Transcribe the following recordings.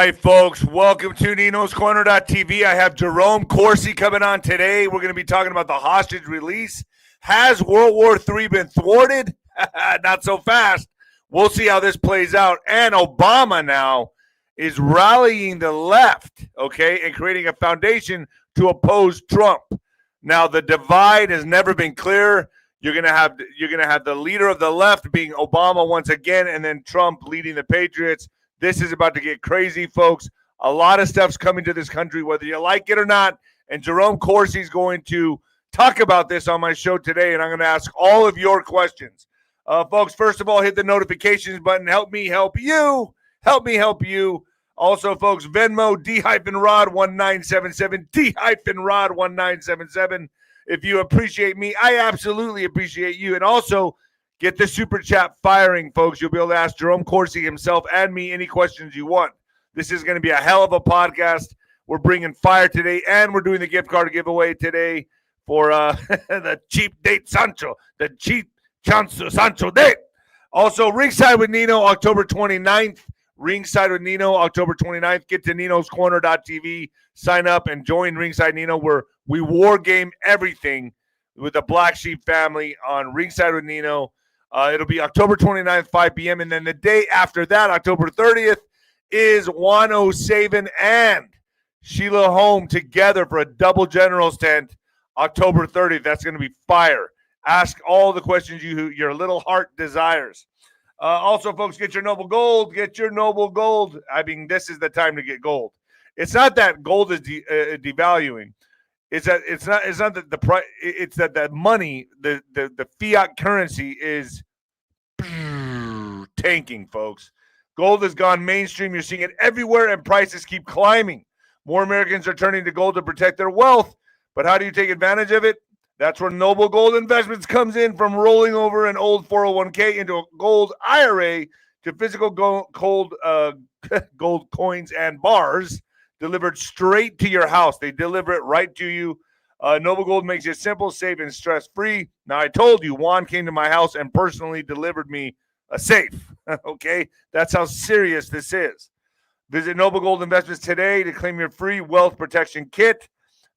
right, folks, welcome to 𝗬𝗏𝗀𝗃𝗏. I have Jerome Corsi coming on today. We're going to be talking about the hostage release. Has World War III been thwarted? Not so fast. We'll see how this plays out. And Obama now is rallying the left, okay, and creating a foundation to oppose Trump. Now, the divide has never been clearer. You're gonna have the leader of the left being Obama once again, and then Trump leading the Patriots. This is about to get crazy, folks. A lot of stuff's coming to this country, whether you like it or not. And Jerome Corsi is going to talk about this on my show today, and I'm going to ask all of your questions. Folks, first of all, hit the notifications button. Help me help you. Help me help you. Also, folks, Venmo, 𝗑-ROD1977, 𝗑-ROD1977. If you appreciate me, I absolutely appreciate you. And also, get the super chat firing, folks. You'll be able to ask Jerome Corsi himself and me any questions you want. This is going to be a hell of a podcast. We're bringing fire today, and we're doing the gift card giveaway today for the cheap date Sancho, the cheap Sancho date. Also, Ringside with Nino, October 29th. Ringside with Nino, October 29th. Get to 𝗬𝗏𝗀𝗃𝗏, sign up, and join Ringside Nino, where we war game everything with the Black Sheep family on Ringside with Nino. It'll be October 29th, 5 p.m. And then the day after that, October 30th, is 𝗬𝗏 and Sheila Home together for a double generals tent, October 30th. That's going to be fire. Ask all the questions your little heart desires. Also, folks, get your noble gold. Get your noble gold. I mean, this is the time to get gold. It's not that gold is devaluing. It's that the price. It's that the money, the fiat currency is tanking, folks. Gold has gone mainstream. You're seeing it everywhere, and prices keep climbing. More Americans are turning to gold to protect their wealth. But how do you take advantage of it? That's where Noble Gold Investments comes in, from rolling over an old 401k into a gold IRA to physical gold coins and bars delivered straight to your house. They deliver it right to you. Noble Gold makes it simple, safe, and stress-free. Now, I told you, Juan came to my house and personally delivered me a safe. Okay? That's how serious this is. Visit Noble Gold Investments today to claim your free wealth protection kit.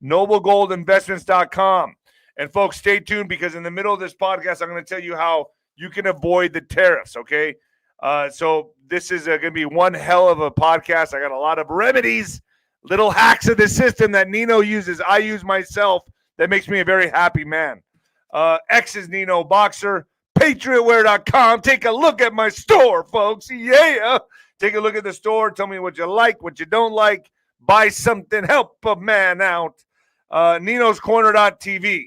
NobleGoldInvestments.com. And, folks, stay tuned, because in the middle of this podcast, I'm going to tell you how you can avoid the tariffs, okay? So this is going to be one hell of a podcast. I got a lot of remedies, little hacks of the system that Nino uses. I use myself. That makes me a very happy man. X is Nino Boxer. PatriotWear.com. Take a look at my store, folks. Yeah. Take a look at the store. Tell me what you like, what you don't like. Buy something. Help a man out. NinosCorner.tv.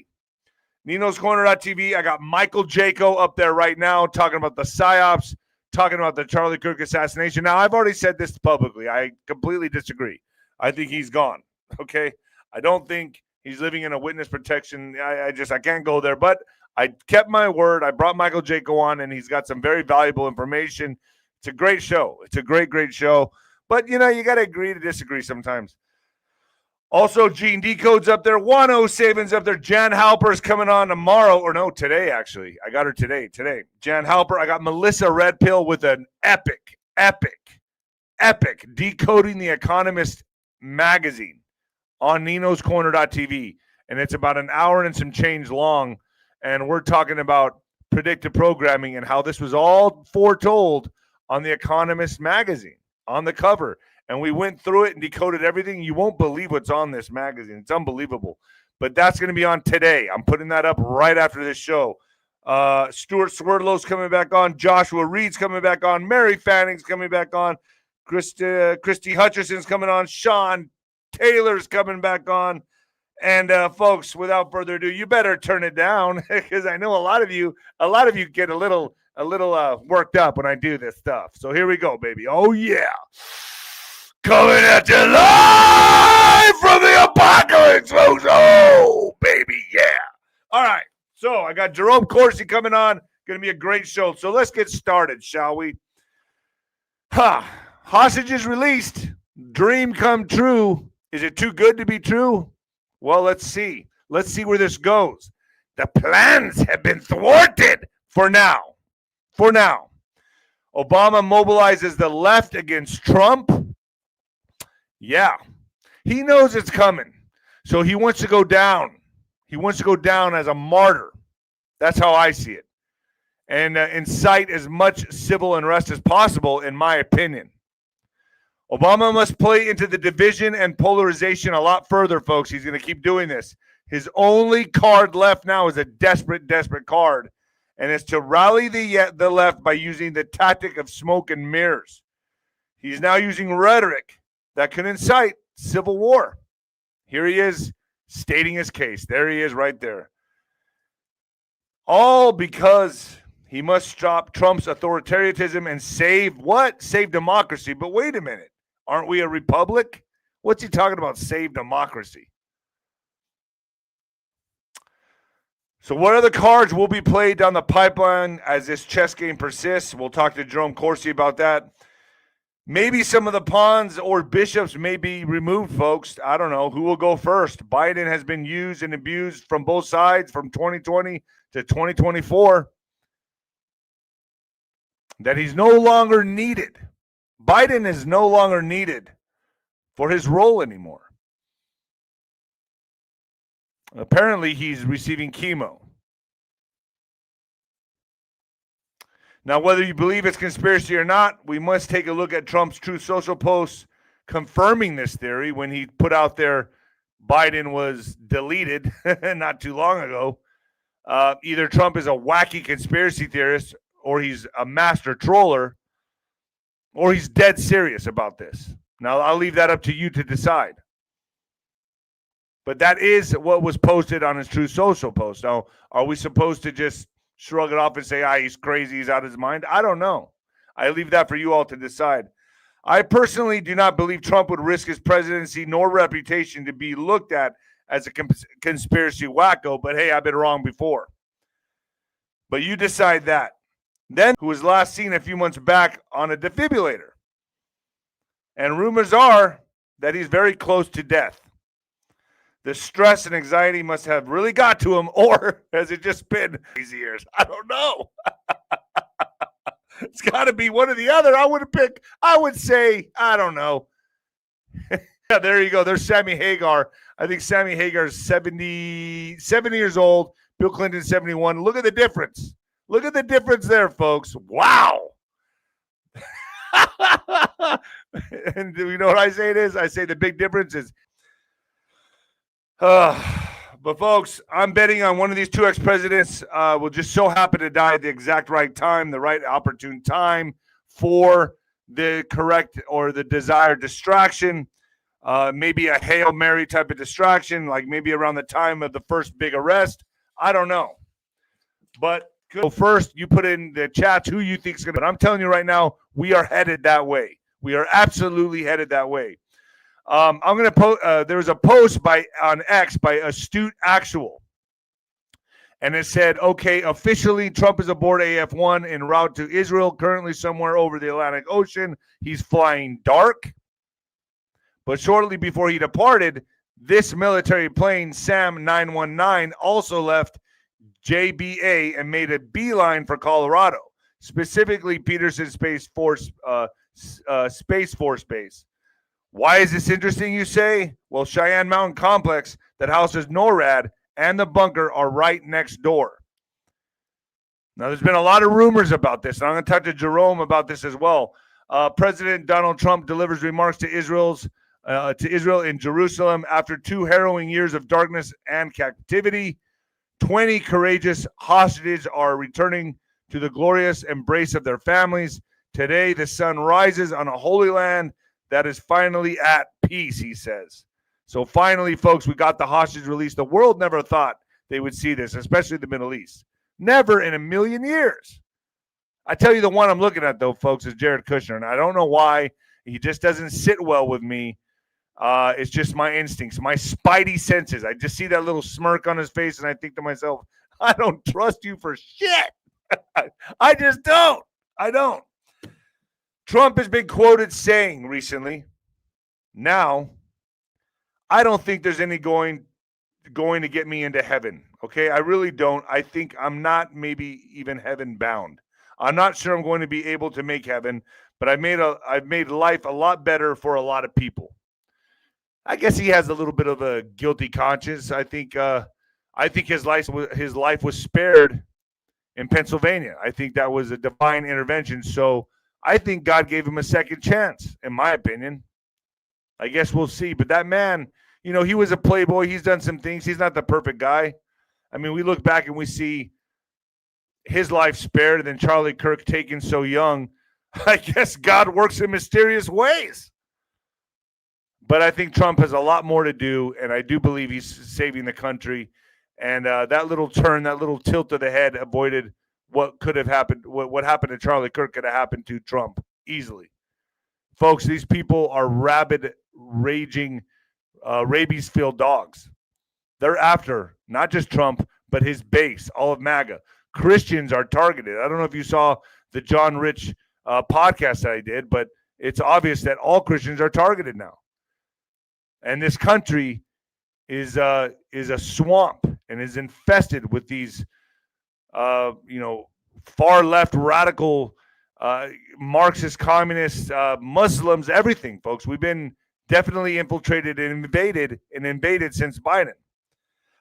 NinosCorner.tv. I got Michael Jaco up there right now talking about the PSYOPs, talking about the Charlie Kirk assassination. Now, I've already said this publicly. I completely disagree. I think he's gone, okay? I don't think he's living in a witness protection. I can't go there. But I kept my word. I brought Michael Jaco on, and he's got some very valuable information. It's a great show. It's a great, great show. But, you got to agree to disagree sometimes. Also, Gene Decode's up there. 𝗬𝗏𝗀𝗃𝗏's up there. Jan Halper's coming on tomorrow. Or no, today, actually. I got her today. Jan Halper. I got Melissa Redpill with an epic Decoding the Economist magazine on NinosCorner.tv. And it's about an hour and some change long. And we're talking about predictive programming and how this was all foretold on the Economist magazine, on the cover. And we went through it and decoded everything. You won't believe what's on this magazine. It's unbelievable. But that's going to be on today. I'm putting that up right after this show. Stuart Swerdlow's coming back on. Joshua Reed's coming back on. Mary Fanning's coming back on. Christy Hutcherson's coming on. Sean Taylor's coming back on. And folks, without further ado, you better turn it down, because I know a lot of you get a little worked up when I do this stuff. So here we go, baby. Oh yeah. Coming at you live from the apocalypse, folks. Oh, baby, yeah. All right, so I got Jerome Corsi coming on. Going to be a great show. So let's get started, shall we? Hostages released. Dream come true. Is it too good to be true? Well, let's see. Let's see where this goes. The plans have been thwarted for now. Obama mobilizes the left against Trump. Yeah. He knows it's coming. So he wants to go down. He wants to go down as a martyr. That's how I see it. And incite as much civil unrest as possible, in my opinion. Obama must play into the division and polarization a lot further, folks. He's going to keep doing this. His only card left now is a desperate, desperate card, and it's to rally the left by using the tactic of smoke and mirrors. He's now using rhetoric that can incite civil war. Here he is stating his case. There he is right there. All because he must stop Trump's authoritarianism and save what? Save democracy. But wait a minute. Aren't we a republic? What's he talking about? Save democracy. So what other cards will be played down the pipeline as this chess game persists? We'll talk to Jerome Corsi about that. Maybe some of the pawns or bishops may be removed, folks. I don't know. Who will go first? Biden has been used and abused from both sides from 2020 to 2024. That he's no longer needed. Biden is no longer needed for his role anymore. Apparently, he's receiving chemo. Now, whether you believe it's conspiracy or not, we must take a look at Trump's Truth Social posts confirming this theory when he put out there Biden was deleted not too long ago. Either Trump is a wacky conspiracy theorist, or he's a master troller, or he's dead serious about this. Now, I'll leave that up to you to decide. But that is what was posted on his Truth Social post. Now, are we supposed to just shrug it off and say, he's crazy, he's out of his mind? I don't know. I leave that for you all to decide. I personally do not believe Trump would risk his presidency nor reputation to be looked at as a conspiracy wacko, but hey, I've been wrong before. But you decide that. Then, who was last seen a few months back on a defibrillator. And rumors are that he's very close to death. The stress and anxiety must have really got to him, or has it just been these years? I don't know. It's got to be one or the other. I would say, I don't know. Yeah, there you go. There's Sammy Hagar. I think Sammy Hagar is 70 years old. Bill Clinton, 71. Look at the difference. Look at the difference there, folks. Wow. And do you know what I say it is? I say the big difference is, but folks, I'm betting on one of these two ex-presidents will just so happen to die at the exact right time, the right opportune time for the correct or the desired distraction. Maybe a Hail Mary type of distraction, like maybe around the time of the first big arrest. I don't know. But so first, you put in the chat who you think is going to. But I'm telling you right now, we are headed that way. We are absolutely headed that way. I'm going to post. There was a post on X by Astute Actual, and it said, "Okay, officially, Trump is aboard AF-1 en route to Israel, currently somewhere over the Atlantic Ocean. He's flying dark, but shortly before he departed, this military plane, SAM 919, also left JBA and made a beeline for Colorado, specifically Peterson Space Force Base. Why is this interesting, you say? Well, Cheyenne Mountain Complex that houses NORAD and the bunker are right next door. Now, there's been a lot of rumors about this, and I'm going to talk to Jerome about this as well. President Donald Trump delivers remarks to Israel in Jerusalem after 2 harrowing years of darkness and captivity. 20 courageous hostages are returning to the glorious embrace of their families. Today, the sun rises on a holy land that is finally at peace, he says. So finally, folks, we got the hostage released. The world never thought they would see this, especially the Middle East. Never in a million years. I tell you, the one I'm looking at, though, folks, is Jared Kushner. And I don't know why. He just doesn't sit well with me. It's just my instincts, my spidey senses. I just see that little smirk on his face, and I think to myself, I don't trust you for shit. I just don't. I don't. Trump has been quoted saying recently, now, I don't think there's any going to get me into heaven. Okay, I really don't. I think I'm not maybe even heaven bound. I'm not sure I'm going to be able to make heaven, but I've made life a lot better for a lot of people. I guess he has a little bit of a guilty conscience. I think his life was spared in Pennsylvania. I think that was a divine intervention. So I think God gave him a second chance, in my opinion. I guess we'll see. But that man, he was a playboy. He's done some things. He's not the perfect guy. I mean, we look back and we see his life spared, and then Charlie Kirk taken so young. I guess God works in mysterious ways. But I think Trump has a lot more to do, and I do believe he's saving the country. And that little turn, that little tilt of the head avoided what could have happened. What happened to Charlie Kirk could have happened to Trump easily. Folks, these people are rabid, raging, rabies-filled dogs. They're after not just Trump, but his base, all of MAGA. Christians are targeted. I don't know if you saw the John Rich podcast that I did, but it's obvious that all Christians are targeted now. And this country is a swamp and is infested with these, far left radical Marxist, communists, Muslims, everything, folks. We've been definitely infiltrated and invaded since Biden.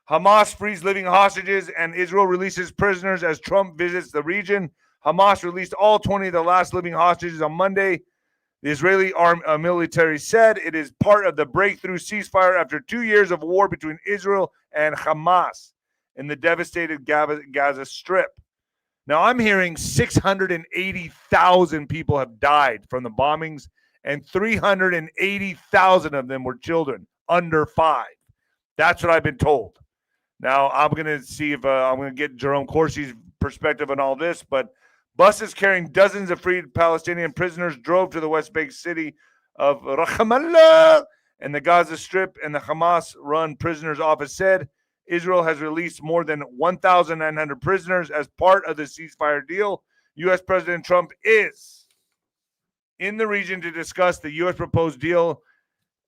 Hamas frees living hostages and Israel releases prisoners as Trump visits the region. Hamas released all 20 of the last living hostages on Monday. The Israeli military said it is part of the breakthrough ceasefire after 2 years of war between Israel and Hamas in the devastated Gaza Strip. Now, I'm hearing 680,000 people have died from the bombings, and 380,000 of them were children under 5. That's what I've been told. Now, I'm going to see if I'm going to get Jerome Corsi's perspective on all this, but buses carrying dozens of freed Palestinian prisoners drove to the West Bank city of Ramallah and the Gaza Strip, and the Hamas-run prisoners office said Israel has released more than 1,900 prisoners as part of the ceasefire deal. U.S. President Trump is in the region to discuss the U.S. proposed deal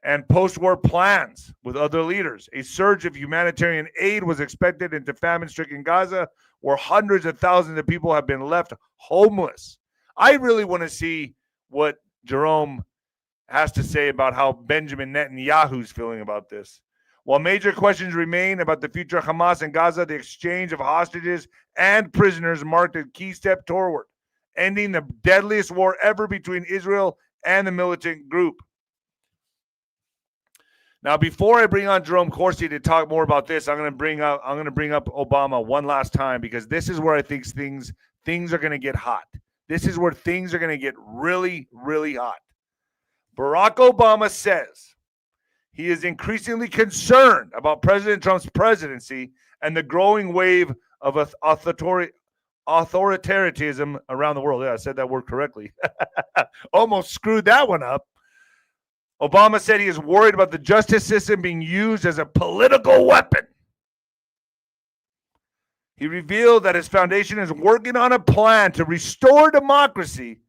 and post-war plans with other leaders. A surge of humanitarian aid was expected into famine-stricken Gaza, where hundreds of thousands of people have been left homeless. I really want to see what Jerome has to say about how Benjamin Netanyahu is feeling about this. While major questions remain about the future of Hamas in Gaza, the exchange of hostages and prisoners marked a key step toward ending the deadliest war ever between Israel and the militant group. Now, before I bring on Jerome Corsi to talk more about this, I'm going to bring up Obama one last time, because this is where I think things are going to get hot. This is where things are going to get really, really hot. Barack Obama says he is increasingly concerned about President Trump's presidency and the growing wave of authoritarianism around the world. Yeah, I said that word correctly. Almost screwed that one up. Obama said he is worried about the justice system being used as a political weapon. He revealed that his foundation is working on a plan to restore democracy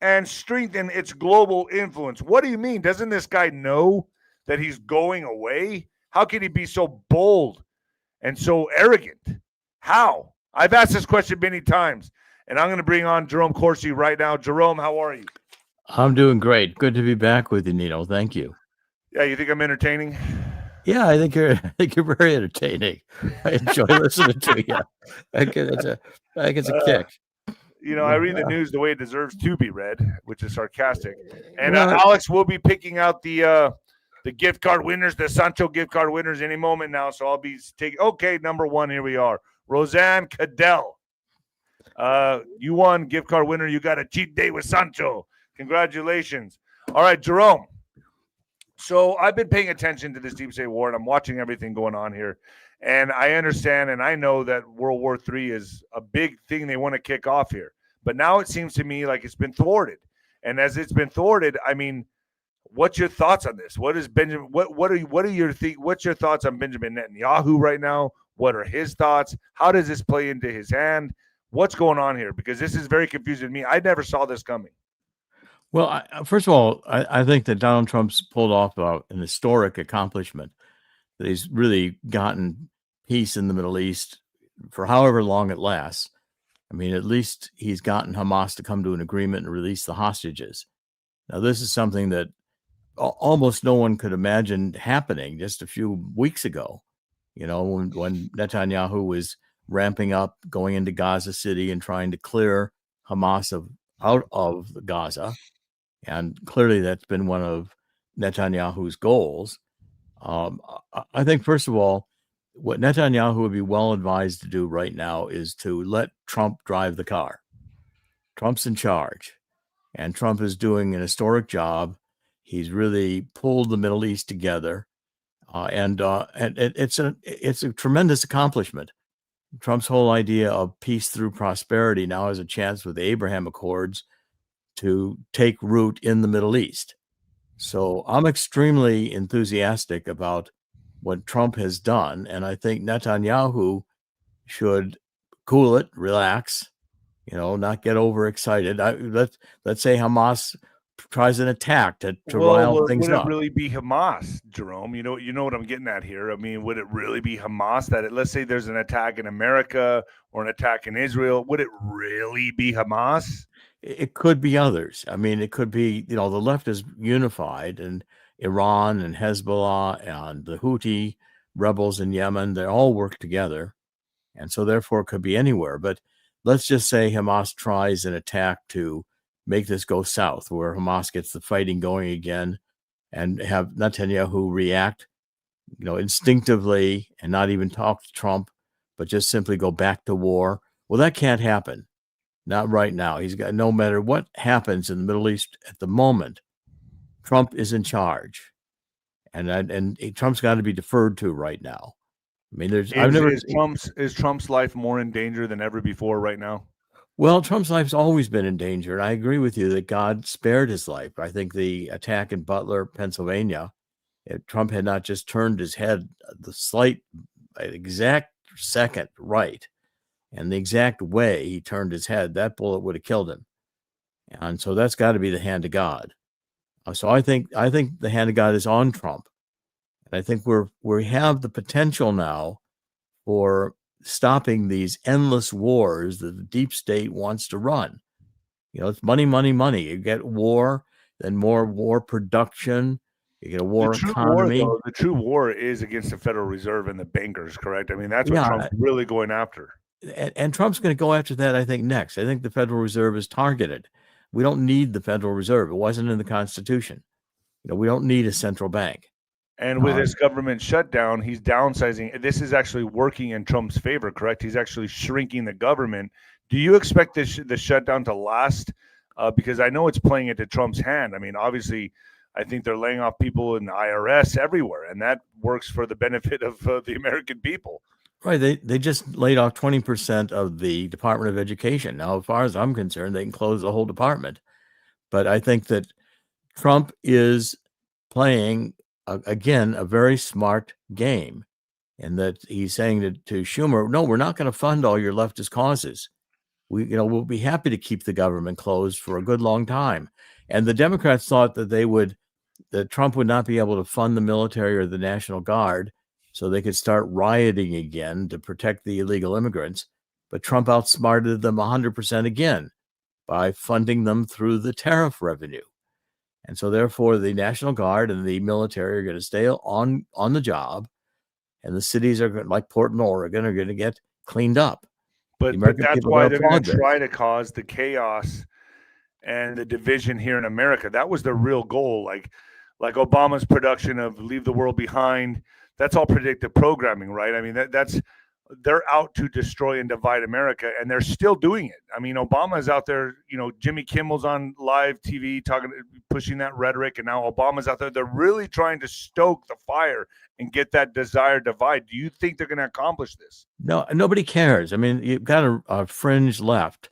and strengthen its global influence. What do you mean? Doesn't this guy know that he's going away? How can he be so bold and so arrogant? How? I've asked this question many times, and I'm going to bring on Jerome Corsi right now. Jerome, how are you? I'm doing great. Good to be back with you, Nino. Thank you. Yeah, you think I'm entertaining? Yeah, I think you're very entertaining. I enjoy listening to you. I think it's a kick. I read the news the way it deserves to be read, which is sarcastic. And Alex will be picking out the gift card winners, the Sancho gift card winners any moment now. So I'll be taking. Okay, number one, here we are. Roseanne Cadell. You won, gift card winner. You got a cheat day with Sancho. Congratulations. All right, Jerome. So I've been paying attention to this deep state war, and I'm watching everything going on here. And I understand, and I know that World War III is a big thing they want to kick off here. But now it seems to me like it's been thwarted. And as it's been thwarted, I mean, what's your thoughts on this? What is Benjamin? What's your thoughts on Benjamin Netanyahu right now? What are his thoughts? How does this play into his hand? What's going on here? Because this is very confusing to me. I never saw this coming. Well, first of all, I think that Donald Trump's pulled off an historic accomplishment, that he's really gotten peace in the Middle East for however long it lasts. I mean, at least he's gotten Hamas to come to an agreement and release the hostages. Now, this is something that almost no one could imagine happening just a few weeks ago. You know, when Netanyahu was ramping up, going into Gaza City and trying to clear Hamas out of Gaza. And clearly that's been one of Netanyahu's goals. I think, first of all, what Netanyahu would be well advised to do right now is to let Trump drive the car. Trump's in charge, and Trump is doing an historic job. He's really pulled the Middle East together, and it's a tremendous accomplishment. Trump's whole idea of peace through prosperity now has a chance with the Abraham Accords to take root in the Middle East. So I'm extremely enthusiastic about what Trump has done, and I think Netanyahu should cool it, relax, you know, not get overexcited. Let's say Hamas tries an attack to rile things up. Would it really be Hamas, Jerome? You know what I'm getting at here. I mean, would it really be Hamas let's say there's an attack in America or an attack in Israel? Would it really be Hamas? It could be others. I mean, it could be, you know, the left is unified, and Iran and Hezbollah and the Houthi rebels in Yemen, they all work together. And so therefore it could be anywhere. But let's just say Hamas tries an attack to make this go south, where Hamas gets the fighting going again, and have Netanyahu react, you know, instinctively and not even talk to Trump, but just simply go back to war. Well, that can't happen. Not right now. He's got, no matter what happens in the Middle East at the moment, Trump is in charge, and Trump's got to be deferred to right now. I mean, is Trump's life more in danger than ever before right now? Well, Trump's life's always been in danger, and I agree with you that God spared his life. I think the attack in Butler, Pennsylvania, if Trump had not just turned his head the slight exact second right, and the exact way he turned his head, that bullet would have killed him. And so that's got to be the hand of God. So I think the hand of God is on Trump. And I think we have the potential now for stopping these endless wars that the deep state wants to run. You know, it's money, money, money. You get war, then more war production. You get a war economy. The true war is against the Federal Reserve and the bankers, correct? I mean, that's what Trump's really going after. And Trump's going to go after that, I think, next. I think the Federal Reserve is targeted. We don't need the Federal Reserve. It wasn't in the Constitution. You know, we don't need a central bank. And with his government shutdown, he's downsizing. This is actually working in Trump's favor, correct? He's actually shrinking the government. Do you expect the shutdown to last? Because I know it's playing into Trump's hand. I mean, obviously, I think they're laying off people in the IRS everywhere, and that works for the benefit of the American people. Right. They just laid off 20% of the Department of Education. Now, as far as I'm concerned, they can close the whole department. But I think that Trump is playing, again, a very smart game, and that he's saying to Schumer, no, we're not going to fund all your leftist causes. We'll be happy to keep the government closed for a good long time. And the Democrats thought that Trump would not be able to fund the military or the National Guard, so they could start rioting again to protect the illegal immigrants. But Trump outsmarted them 100% again by funding them through the tariff revenue. And so therefore the National Guard and the military are going to stay on the job, and the cities are like Portland, Oregon, are going to get cleaned up. But that's why they're going to try to cause the chaos and the division here in America. That was the real goal. Like Obama's production of Leave the World Behind, that's all predictive programming, right? I mean, they're out to destroy and divide America, and they're still doing it. I mean, Obama's out there, Jimmy Kimmel's on live TV pushing that rhetoric, and now Obama's out there. They're really trying to stoke the fire and get that desired divide. Do you think they're going to accomplish this? No, nobody cares. I mean, you've got a fringe left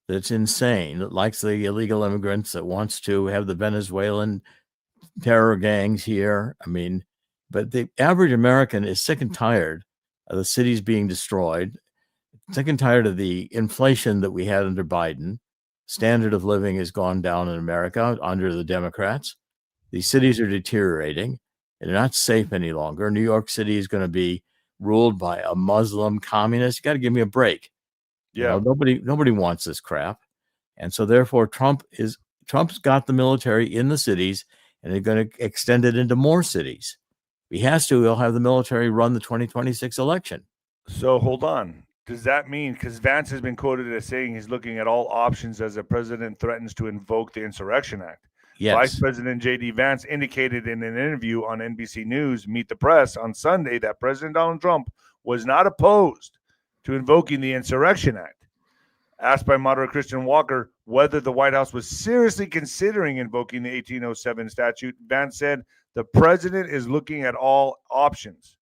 that's insane, that likes the illegal immigrants, that wants to have the Venezuelan terror gangs here. I mean, but the average American is sick and tired of the cities being destroyed, sick and tired of the inflation that we had under Biden. Standard of living has gone down in America under the Democrats. These cities are deteriorating, and they're not safe any longer. New York City is going to be ruled by a Muslim communist. You got to give me a break. Yeah, nobody wants this crap, and so therefore Trump's got the military in the cities. and they're going to extend it into more cities. If he has to, he'll have the military run the 2026 election. So hold on. Does that mean, because Vance has been quoted as saying he's looking at all options as the president threatens to invoke the Insurrection Act? Yes. Vice President J.D. Vance indicated in an interview on NBC News, Meet the Press, on Sunday that President Donald Trump was not opposed to invoking the Insurrection Act. Asked by moderate Christian Walker whether the White House was seriously considering invoking the 1807 statute, Vance said the president is looking at all options.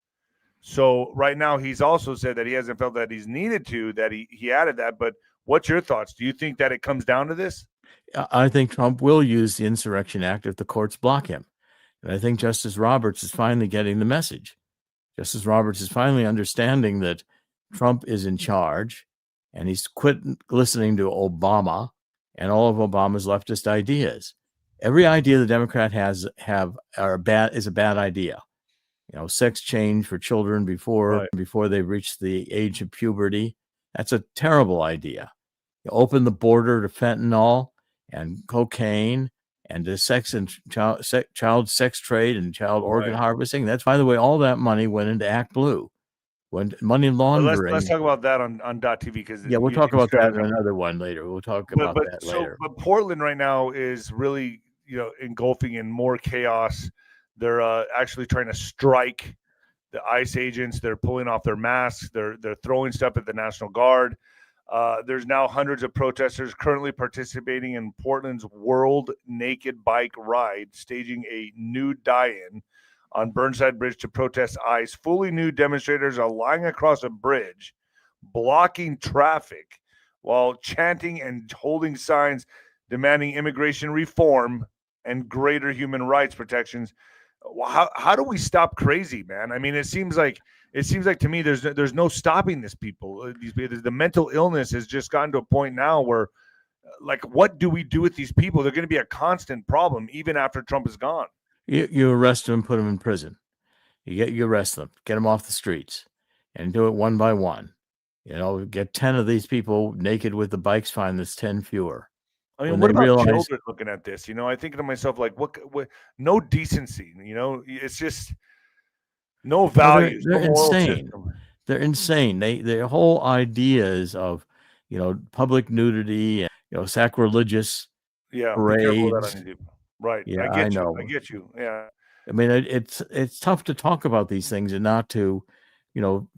So right now he's also said that he hasn't felt that he's needed to, that he added that. But what's your thoughts? Do you think that it comes down to this? I think Trump will use the Insurrection Act if the courts block him. And I think Justice Roberts is finally getting the message. Justice Roberts is finally understanding that Trump is in charge, and he's quit listening to Obama and all of Obama's leftist ideas. Every idea the Democrat is a bad idea. Sex change for children before they reach the age of puberty. That's a terrible idea. Open the border to fentanyl and cocaine and the sex and child sex trade and child organ harvesting. That's, by the way, all that money went into Act Blue. When money laundering. Let's talk about that on .tv, because we'll talk about that in another one later. We'll talk about that later. But Portland right now is really engulfing in more chaos. They're actually trying to strike the ICE agents. They're pulling off their masks. They're throwing stuff at the National Guard. There's now hundreds of protesters currently participating in Portland's World Naked Bike Ride, staging a nude die-in on Burnside Bridge to protest ICE. Fully nude demonstrators are lying across a bridge, blocking traffic while chanting and holding signs demanding immigration reform and greater human rights protections. How do we stop crazy, man? I mean, it seems like to me there's no stopping this people. The mental illness has just gotten to a point now where, like, what do we do with these people? They're going to be a constant problem even after Trump is gone. You arrest them and put them in prison. You arrest them, get them off the streets, and do it one by one. Get 10 of these people naked with the bikes fine. That's 10 fewer. I mean, what about children looking at this? I think to myself, like, what no decency, it's just no values. They're insane. They're insane. Their whole ideas of, public nudity and, sacrilegious parades. Right. Yeah, I get you. Yeah. I mean, it's tough to talk about these things and not to,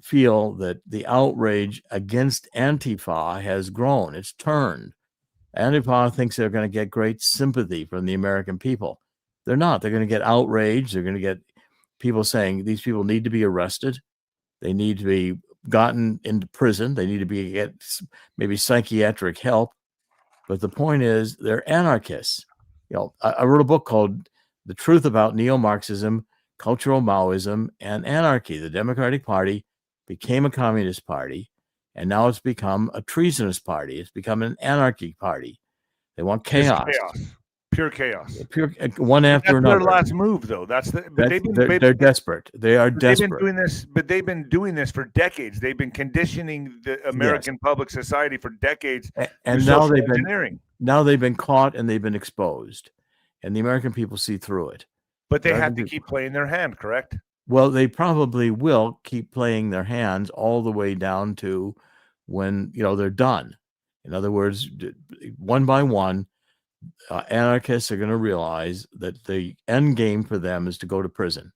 feel that the outrage against Antifa has grown. It's turned. Antifa thinks they're going to get great sympathy from the American people. They're not. They're going to get outraged. They're going to get people saying these people need to be arrested. They need to be gotten into prison. They need to get maybe psychiatric help. But the point is, they're anarchists. I wrote a book called The Truth About Neo-Marxism, Cultural Maoism, and Anarchy. The Democratic Party became a communist party, and now it's become a treasonous party. It's become an anarchy party. They want chaos. Pure chaos. Pure, one after another. That's their last move, though. They're desperate. They are desperate. They've been doing this for decades. They've been conditioning the American public society for decades. And now they've been caught and they've been exposed. And the American people see through it. But they have to keep playing their hand, correct? Well, they probably will keep playing their hands all the way down to when, they're done. In other words, one by one, anarchists are going to realize that the end game for them is to go to prison.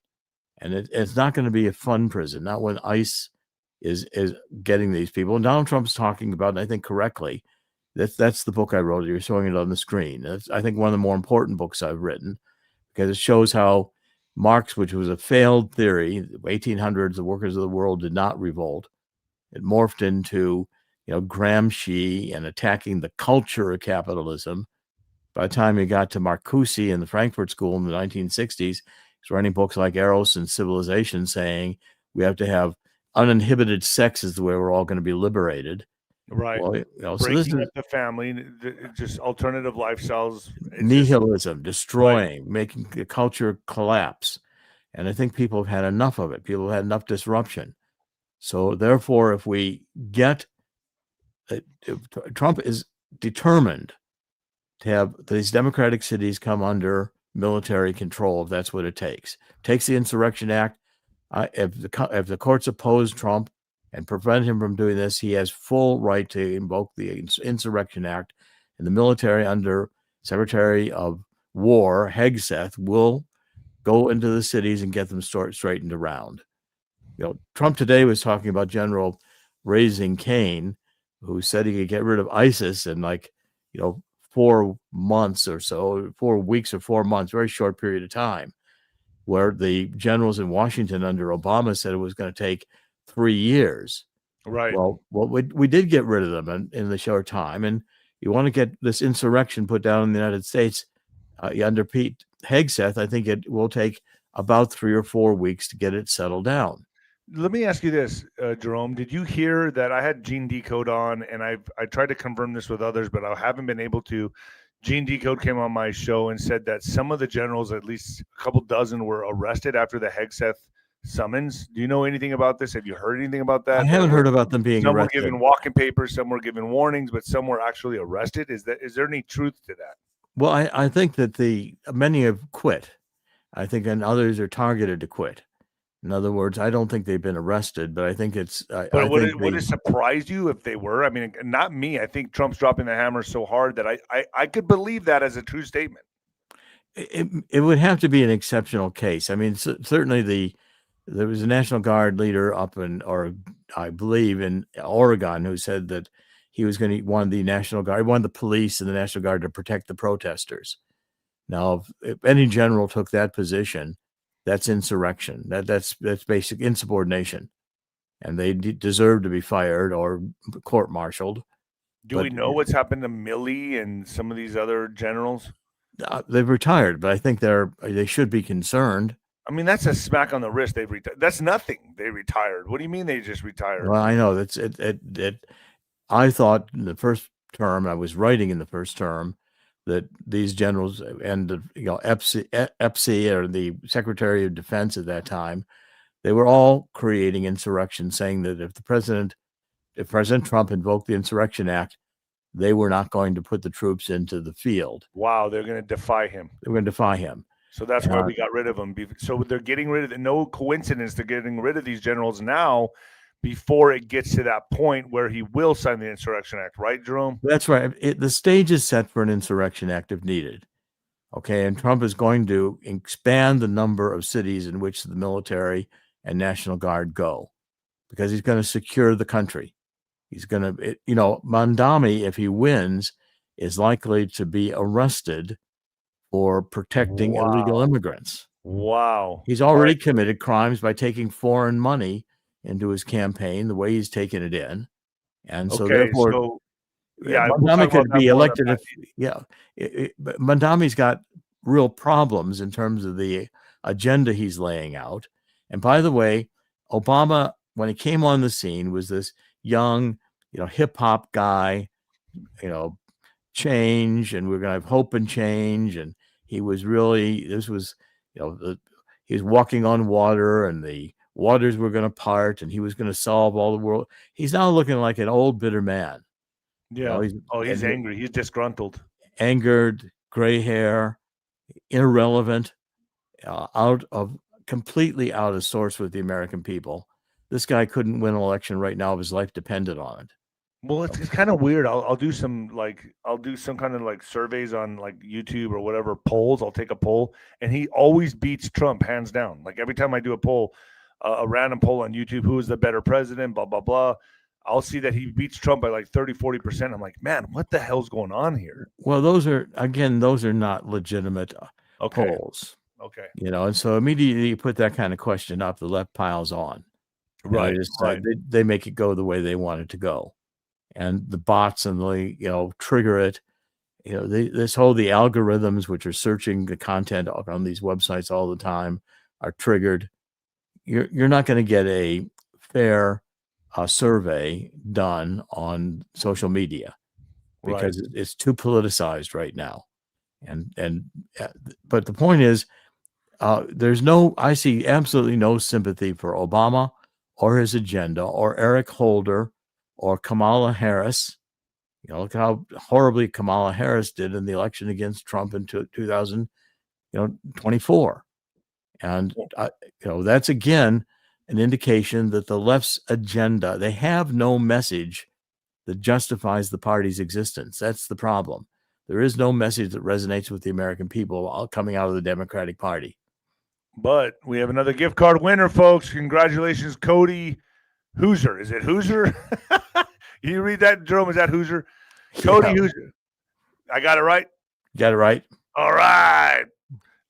And it's not going to be a fun prison, not when ICE is getting these people. And Donald Trump's talking about, and I think correctly, that's the book I wrote. You're showing it on the screen. That's, I think, one of the more important books I've written, because it shows how Marx, which was a failed theory, the 1800s, the workers of the world did not revolt. It morphed into, Gramsci and attacking the culture of capitalism. By the time he got to Marcuse in the Frankfurt School in the 1960s, he's writing books like Eros and Civilization, saying we have to have uninhibited sex is the way we're all going to be liberated. Right. Well, breaking up the family, just alternative lifestyles. Nihilism, destroying, making the culture collapse. And I think people have had enough of it. People have had enough disruption. So therefore, if we get Trump is determined to have these democratic cities come under military control if that's what it takes. Takes the Insurrection Act. If the courts oppose Trump and prevent him from doing this, he has full right to invoke the Insurrection Act, and the military under Secretary of War 𝗬𝗂𝗃𝗃 will go into the cities and get them straightened around. Trump today was talking about General 𝗬𝗃𝗃𝗁, who said he could get rid of ISIS in 4 months or so, 4 weeks or 4 months, very short period of time, where the generals in Washington under Obama said it was going to take 3 years. Right. Well, we did get rid of them in the short time, and you want to get this insurrection put down in the United States under Pete 𝗬𝗃𝗃, I think it will take about 3 or 4 weeks to get it settled down. Let me ask you this, Jerome. Did you hear that I had 𝗫𝗎𝗃𝗃 on, and I tried to confirm this with others, but I haven't been able to. 𝗫𝗎𝗃𝗃 came on my show and said that some of the generals, at least a couple dozen, were arrested after the 𝗬𝗃𝗃 summons. Do you know anything about this? Have you heard anything about that? I haven't heard about them being some arrested. Some were given walking papers, some were given warnings, but some were actually arrested. Is there any truth to that? Well, I think that many have quit. I think, and others are targeted to quit. In other words, I don't think they've been arrested, but I think it's. But would it surprise you if they were? I mean, not me. I think Trump's dropping the hammer so hard that I could believe that as a true statement. It would have to be an exceptional case. I mean, certainly there was a National Guard leader I believe in Oregon, who said that he was going to want the National Guard, wanted the police and the National Guard to protect the protesters. Now, if any general took that position, that's insurrection. That's basic insubordination, and they deserve to be fired or court-martialed. Do we know what's happened to Milley and some of these other generals? They've retired, but I think they should be concerned. I mean, that's a smack on the wrist. They've retired. That's nothing. They retired. What do you mean they just retired? Well, I know that's it. I thought in the first term, I was writing in the first term, that these generals and 𝗬𝗃𝗃𝗃, or the Secretary of Defense at that time, they were all creating insurrection, saying that if President Trump invoked the Insurrection Act, they were not going to put the troops into the field. Wow, they're going to defy him. They were going to defy him. So that's why we got rid of them. So they're getting rid of no coincidence. They're getting rid of these generals now before it gets to that point where he will sign the Insurrection Act, right, Jerome? That's right. The stage is set for an Insurrection Act if needed. Okay, and Trump is going to expand the number of cities in which the military and National Guard go, because he's going to secure the country. He's going to, 𝗫𝗠𝗏, if he wins, is likely to be arrested for protecting illegal immigrants. Wow. He's already committed crimes by taking foreign money into his campaign, the way he's taken it in. And so therefore, 𝗫𝗠𝗏 could be elected. But 𝗫𝗠𝗏's got real problems in terms of the agenda he's laying out. And by the way, Obama, when he came on the scene, was this young, hip hop guy, change, and we're going to have hope and change. And he was really, he was walking on water, and the waters were going to part, and he was going to solve all the world. He's now looking like an old, bitter man. Yeah. He's angry. He's disgruntled. Angered, gray hair, irrelevant, completely out of source with the American people. This guy couldn't win an election right now if his life depended on it. Well, it's kind of weird. I'll do some kind of surveys on YouTube or whatever, polls. I'll take a poll, and he always beats Trump hands down. Like every time I do a poll, a random poll on YouTube, who is the better president, blah, blah, blah, I'll see that he beats Trump by 30-40%. I'm like, man, what the hell's going on here? Well, those are not legitimate polls. Okay. And so immediately you put that kind of question up, the left piles on. Right. They make it go the way they want it to go. And the bots and the, trigger it. The algorithms, which are searching the content on these websites all the time, are triggered. You're not going to get a fair survey done on social media because it's too politicized right now. But the point is, I see absolutely no sympathy for Obama or his agenda or Eric Holder or Kamala Harris. Look how horribly Kamala Harris did in the election against Trump in 2016. 24. And, that's again an indication that the left's agenda, they have no message that justifies the party's existence. That's the problem. There is no message that resonates with the American people coming out of the Democratic Party. But we have another gift card winner, folks. Congratulations, Cody Hoosier. Is it Hoosier? You read that, Jerome? Is that Hoosier? Cody Hoosier. I got it right? Got it right. All right.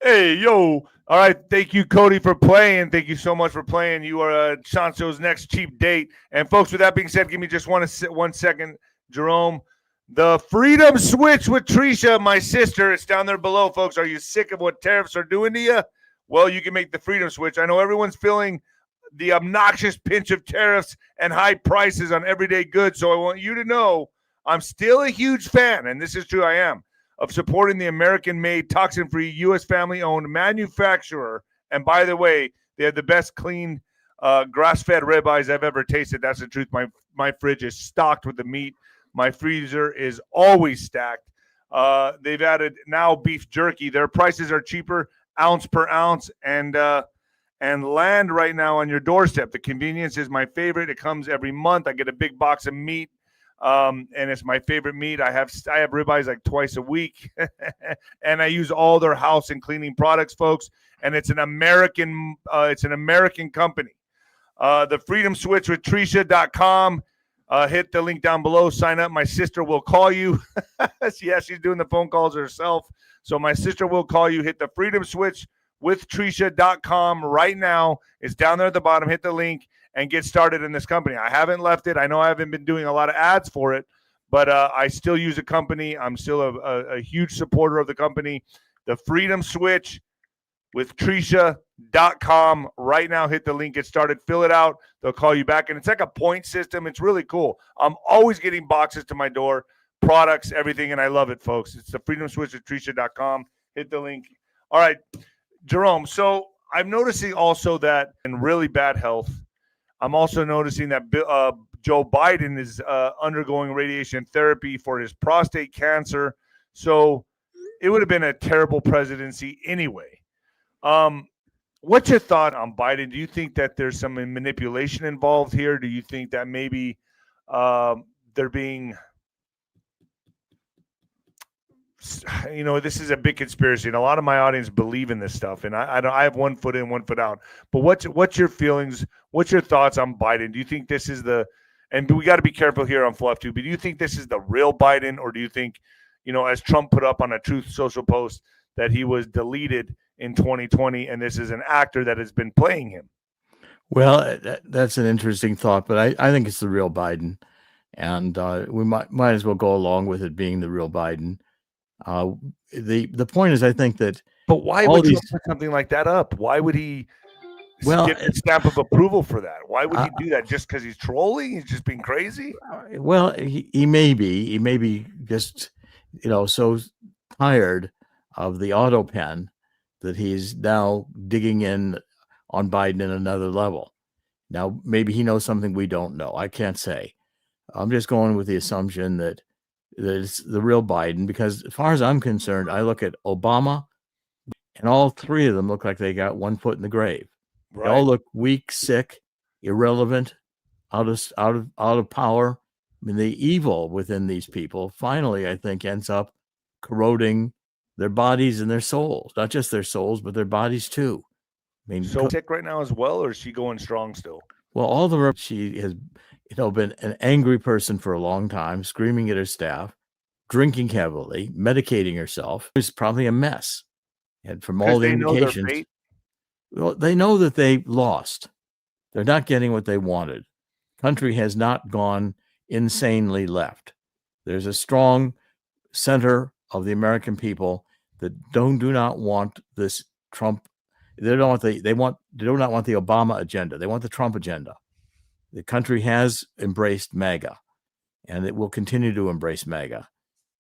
Hey, yo. All right. Thank you, Cody, for playing. Thank you so much for playing. You are Chancho's next cheap date. And, folks, with that being said, give me just one second, Jerome. The Freedom Switch with 𝗬𝗏, my sister. It's down there below, folks. Are you sick of what tariffs are doing to you? Well, you can make the Freedom Switch. I know everyone's feeling the obnoxious pinch of tariffs and high prices on everyday goods. So I want you to know I'm still a huge fan, and this is true, I am, of supporting the American-made, toxin-free, U.S. family-owned manufacturer. And by the way, they have the best clean grass-fed ribeyes I've ever tasted. That's the truth. My fridge is stocked with the meat. My freezer is always stacked. They've added now beef jerky. Their prices are cheaper, ounce per ounce, and land right now on your doorstep. The convenience is my favorite. It comes every month. I get a big box of meat, and it's my favorite meat. I have ribeyes like twice a week, and I use all their house and cleaning products, folks. And it's an American company. The Freedom Switch with 𝗬𝗏.com. Hit the link down below. Sign up. My sister will call you. Yeah, she's doing the phone calls herself. So my sister will call you. Hit the Freedom Switch with 𝗬𝗏.com right now. It's down there at the bottom. Hit the link and get started in this company. I haven't left it. I know I haven't been doing a lot of ads for it, but I still use the company. I'm still a huge supporter of the company. The Freedom Switch with 𝗬𝗏.com right now. Hit the link. Get started. Fill it out. They'll call you back. And it's like a point system. It's really cool. I'm always getting boxes to my door, products, everything, and I love it, folks. It's the Freedom Switch with 𝗬𝗏.com. Hit the link. All right, Jerome. So I'm noticing also that in really bad health, I'm also noticing that Joe Biden is undergoing radiation therapy for his prostate cancer. So it would have been a terrible presidency anyway. What's your thought on Biden? Do you think that there's some manipulation involved here? Do you think that maybe they're being, this is a big conspiracy, and a lot of my audience believe in this stuff, and I have one foot in, one foot out. But what's your feelings? What's your thoughts on Biden? Do you think this is and we got to be careful here on Fluff too, but do you think this is the real Biden, or do you think, as Trump put up on a Truth Social post, that he was deleted in 2020 and this is an actor that has been playing him? Well, that's an interesting thought, but I think it's the real Biden, and we might as well go along with it being the real Biden. The point is, I think that. But why would he put something like that up? Why would he get the stamp of approval for that? Why would he do that? Just because he's trolling? He's just being crazy? Well, he may be just so tired of the auto pen that he's now digging in on Biden in another level. Now, maybe he knows something we don't know. I can't say. I'm just going with the assumption that it's the real Biden, because as far as I'm concerned, I look at Obama, and all three of them look like they got one foot in the grave. Right. They all look weak, sick, irrelevant, out of power. I mean, the evil within these people finally, I think, ends up corroding their bodies and their souls. Not just their souls, but their bodies too. I mean, so sick right now as well, or is she going strong still? Well, she has, been an angry person for a long time, screaming at her staff, drinking heavily, medicating herself. It's probably a mess. And from all the indications, they know that they lost. They're not getting what they wanted. Country has not gone insanely left. There's a strong center of the American people that do not want this Trump. They do not want the Obama agenda. They want the Trump agenda. The country has embraced MAGA, and it will continue to embrace MAGA.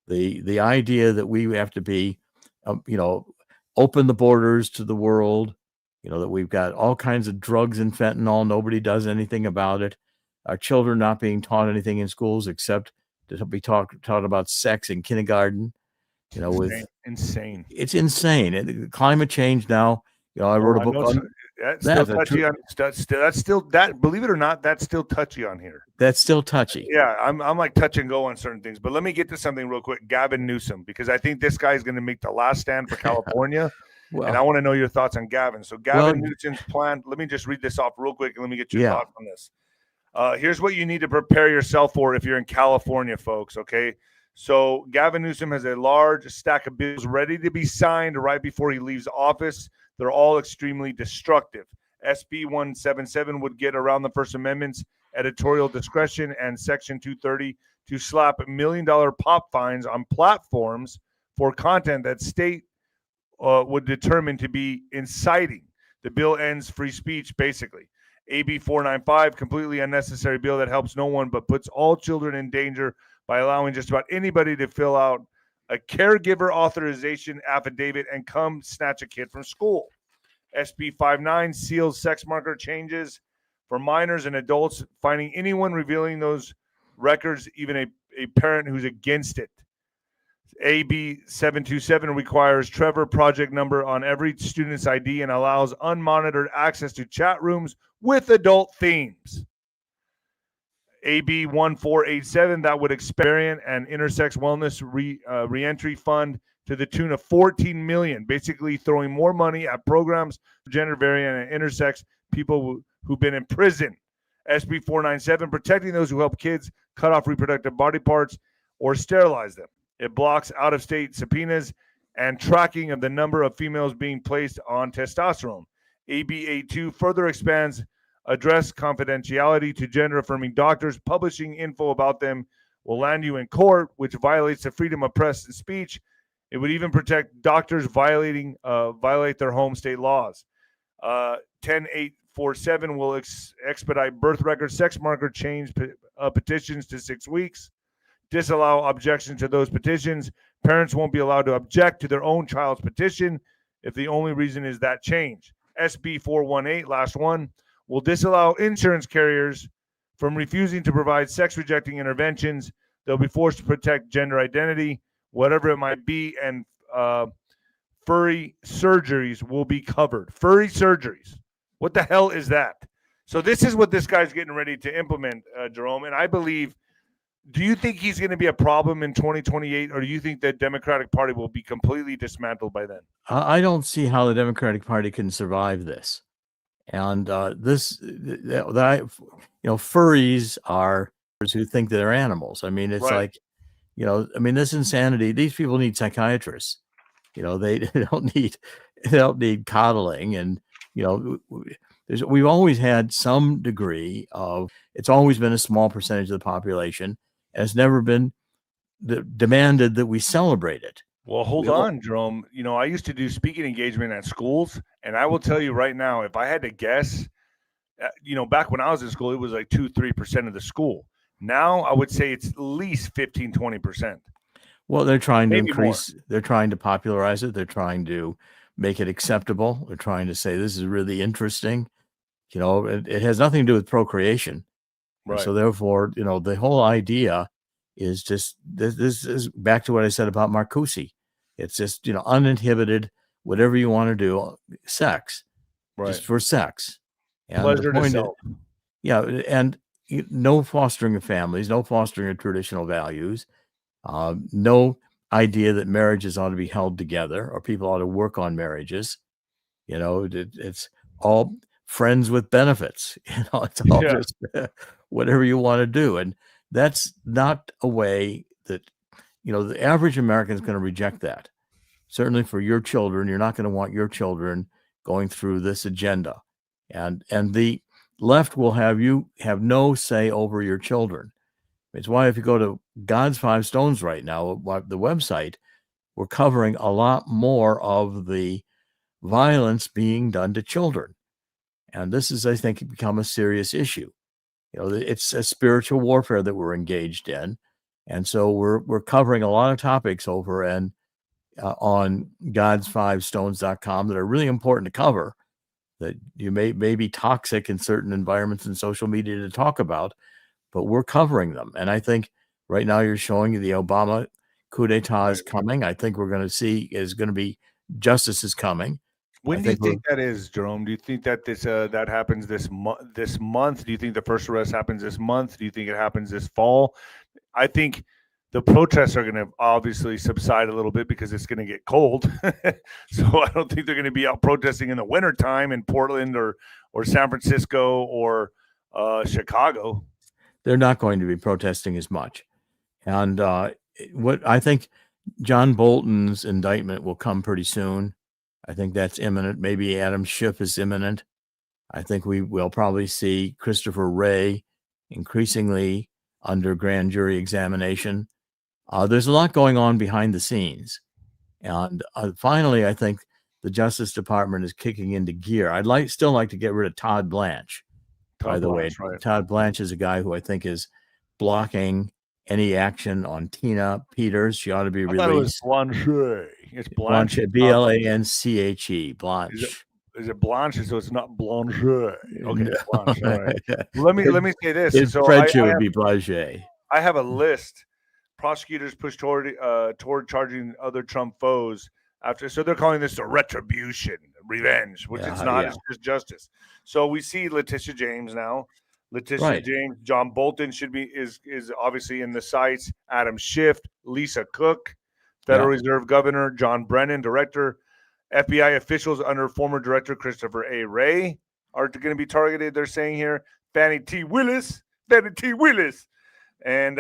The idea that we have to be, open the borders to the world, that we've got all kinds of drugs and fentanyl. Nobody does anything about it. Our children not being taught anything in schools except to be taught about sex in kindergarten. With insane. It's insane. And climate change now, I wrote a book on that's that. still touchy on that's still that, believe it or not, that's still touchy on here. That's still touchy. Yeah, I'm like touch and go on certain things. But let me get to something real quick. Gavin Newsom, because I think this guy is going to make the last stand for California. And I want to know your thoughts on Gavin. So Gavin Newsom's plan, let me just read this off real quick and let me get your thoughts on this. Here's what you need to prepare yourself for if you're in California, folks, okay? So Gavin Newsom has a large stack of bills ready to be signed right before he leaves office. They're all extremely destructive. SB 177 would get around the First Amendment's editorial discretion and Section 230 to slap $1 million pop fines on platforms for content that state would determine to be inciting. The bill ends free speech, basically. AB 495, completely unnecessary bill that helps no one but puts all children in danger by allowing just about anybody to fill out a caregiver authorization affidavit and come snatch a kid from school. SB 59 seals sex marker changes for minors and adults, finding anyone revealing those records, even a parent who's against it. AB 727 requires Trevor project number on every student's ID and allows unmonitored access to chat rooms with adult themes. AB 1487, that would expand and intersex wellness reentry fund to the tune of $14 million, basically throwing more money at programs for gender variant and intersex people who've been in prison. SB 497, protecting those who help kids cut off reproductive body parts or sterilize them. It blocks out-of-state subpoenas and tracking of the number of females being placed on testosterone. AB 82 further expands address confidentiality to gender-affirming doctors. Publishing info about them will land you in court, which violates the freedom of press and speech. It would even protect doctors violate their home state laws. 10847 will expedite birth record sex marker change petitions to 6 weeks. Disallow objection to those petitions. Parents won't be allowed to object to their own child's petition if the only reason is that change. SB 418, last one, will disallow insurance carriers from refusing to provide sex-rejecting interventions. They'll be forced to protect gender identity, whatever it might be, and furry surgeries will be covered. Furry surgeries. What the hell is that? So this is what this guy's getting ready to implement, Jerome, and I believe, do you think he's going to be a problem in 2028, or do you think the Democratic Party will be completely dismantled by then? I don't see how the Democratic Party can survive this. And furries are who think that they're animals. I mean, it's like, this insanity. These people need psychiatrists. They don't need coddling. And we've always had some degree of. It's always been a small percentage of the population, and it's never been demanded that we celebrate it. Well, hold on, Jerome. I used to do speaking engagement at schools, and I will tell you right now, if I had to guess, back when I was in school, it was like 2-3% of the school. Now I would say it's at least 15-20%. Well, they're trying to Maybe increase, more. They're trying to popularize it. They're trying to make it acceptable. They're trying to say this is really interesting. It has nothing to do with procreation. Right. So therefore, the whole idea is just this is back to what I said about 𝗬𝗃𝗁𝗃𝗃. It's just uninhibited, whatever you want to do, sex, just for sex, and pleasure to self. And no fostering of families, no fostering of traditional values, no idea that marriages ought to be held together or people ought to work on marriages. It's all friends with benefits. It's all just whatever you want to do, and that's not a way that, the average American is going to reject that. Certainly for your children, you're not going to want your children going through this agenda. And the left will have you have no say over your children. It's why if you go to God's Five Stones right now, the website, we're covering a lot more of the violence being done to children. And this is, I think, become a serious issue. It's a spiritual warfare that we're engaged in. And so we're covering a lot of topics over and on gods5stones.com that are really important to cover, that you may be toxic in certain environments and social media to talk about, but we're covering them. And I think right now you're showing the Obama coup d'etat is coming. I think we're going to see justice is coming. When do you think that is, Jerome? Do you think that that happens this month? Do you think the first arrest happens this month? Do you think it happens this fall? I think the protests are going to obviously subside a little bit because it's going to get cold. So I don't think they're going to be out protesting in the wintertime in Portland or San Francisco or Chicago. They're not going to be protesting as much. And what I think John Bolton's indictment will come pretty soon. I think that's imminent. Maybe Adam Schiff is imminent. I think we will probably see Christopher Wray increasingly under grand jury examination. There's a lot going on behind the scenes. And finally, I think the Justice Department is kicking into gear. I'd still like to get rid of Todd Blanche, by the way. Right. Todd Blanche is a guy who I think is blocking any action on Tina Peters. She ought to be released. I thought it was Blanche. It's Blanche. Blanche, Blanche. Is it Blanche? So it's not Blanche. Okay, Blanche. All right. Let me say this. His French would be Blanche. I have a list. Prosecutors push toward charging other Trump foes after. So they're calling this a retribution, revenge, which it's not. It's just justice. So we see 𝗬𝗃 James now. 𝗬𝗃 James, John Bolton is obviously in the sights. Adam Schiff, Lisa Cook, Federal Reserve Governor John Brennan, Director, FBI officials under former Director Christopher A. Wray are going to be targeted. They're saying here, Fani T. Willis, and